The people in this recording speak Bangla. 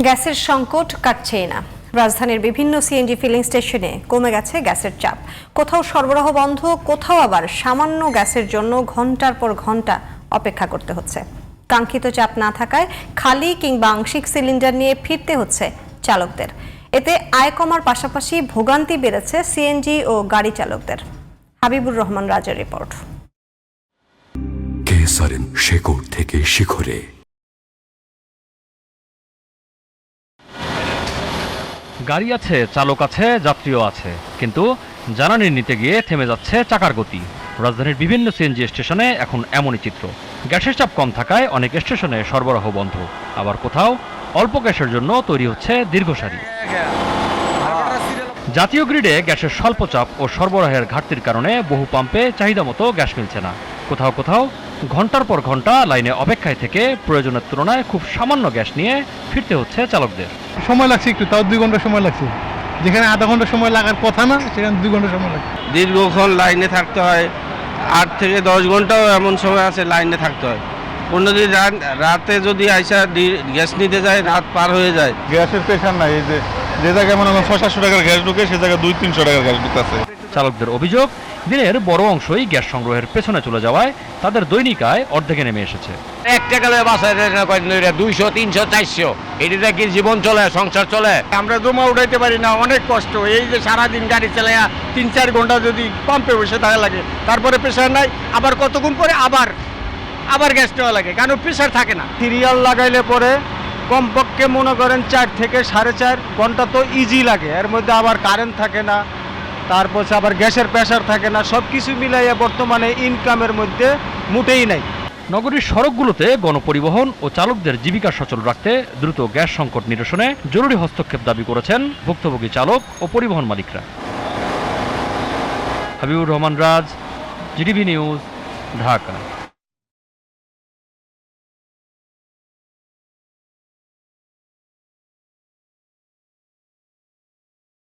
গ্যাসের সংকট কাটছেই না। রাজধানীর বিভিন্ন সিএনজি ফিলিং স্টেশনে কমে গেছে গ্যাসের চাপ। কোথাও সরবরাহ বন্ধ, কোথাও আবার সামান্য গ্যাসের জন্য ঘন্টার পর ঘন্টা অপেক্ষা করতে হচ্ছে। কাঙ্ক্ষিত চাপ না থাকায় খালি কিংবা আংশিক সিলিন্ডার নিয়ে ফিরতে হচ্ছে চালকদের। এতে আয় কমার পাশাপাশি ভোগান্তি বেড়েছে সিএনজি ও গাড়ি চালকদের। হাবিবুর রহমান রাজের রিপোর্ট। কেসারেন শেকড় থেকে শিখরে। গাড়ি আছে, চালক আছে, যাত্রীও আছে, কিন্তু জ্বালানি নিতে গিয়ে থেমে যাচ্ছে চাকার গতি। রাজধানীর বিভিন্ন সিএনজি স্টেশনে এখন এমনই চিত্র। গ্যাসের চাপ কম থাকায় অনেক স্টেশনে সরবরাহ বন্ধ, আবার কোথাও অল্প গ্যাসের জন্য তৈরি হচ্ছে দীর্ঘ সারি। জাতীয় গ্রিডে গ্যাসের স্বল্প চাপ ও সরবরাহের ঘাটতির কারণে বহু পাম্পে চাহিদা মতো গ্যাস মিলছে না। কোথাও কোথাও ঘন্টার পর ঘন্টা লাইনে অপেক্ষায় থেকে প্রয়োজনের তুলনায় খুব সামান্য গ্যাস নিয়ে ফিরতে হচ্ছে চালকদের। সময় লাগছে একটু, তাও 2 ঘন্টা সময় লাগছে। যেখানে আধা ঘন্টা সময় লাগার কথা না, সেখানে 2 ঘন্টা সময় লাগছে। দীর্ঘক্ষণ লাইনে থাকতে হয়, 8 থেকে 10 ঘন্টাও এমন সময় আছে লাইনে থাকতে হয়। অন্যদিন রাতে যদি আইসা গ্যাস নিতে যায়, রাত পার হয়ে যায়। গ্যাসের প্রেশার নাই, এই যে জায়গায় মনে হয় 600-700 টাকার গ্যাস ঢুকে, সে জায়গায় 200-300 টাকার গ্যাস ঢুকতেছে। চালকদের অভিযোগ, দিনের বড় অংশই গ্যাস সংগ্রহের পেছনে চলে যাওয়ায় তাদের দৈনিক আয় অর্ধেকে নেমে এসেছে। 1 টাকা বাসায় 200, 300, 400, এটা কি জীবন চলে, সংসার চলে? আমরা জমা উঠাইতে পারি না, অনেক কষ্ট। এই যে সারাদিন গাড়ি চালায় 3-4 ঘন্টা যদি পাম্পে বসে থাকা লাগে, তারপরে প্রেশার নাই, আবার কতক্ষণ পরে আবার গ্যাস নেওয়া লাগে, কারণ প্রেশার থাকে না। সিরিয়াল লাগাইলে পরে কমপক্ষে মনে করেন 4 থেকে 4.5 ঘন্টা তো ইজি লাগে। এর মধ্যে আবার কারেন্ট থাকে না, তারপর আবার গ্যাসের প্রেশার থাকে না। সব কিছু মিলাইয়া বর্তমানে ইনকামের মধ্যে মোটেই নাই। নগরীর সড়কগুলোতে গণপরিবহন ও চালকদের জীবিকা সচল রাখতে দ্রুত গ্যাস সংকট নিরসনে জরুরি হস্তক্ষেপ দাবি করেছেন ভুক্তভোগী চালক ও পরিবহন মালিকরা। হাবিবুর রহমান রাজ, জিটিভি নিউজ, ঢাকা।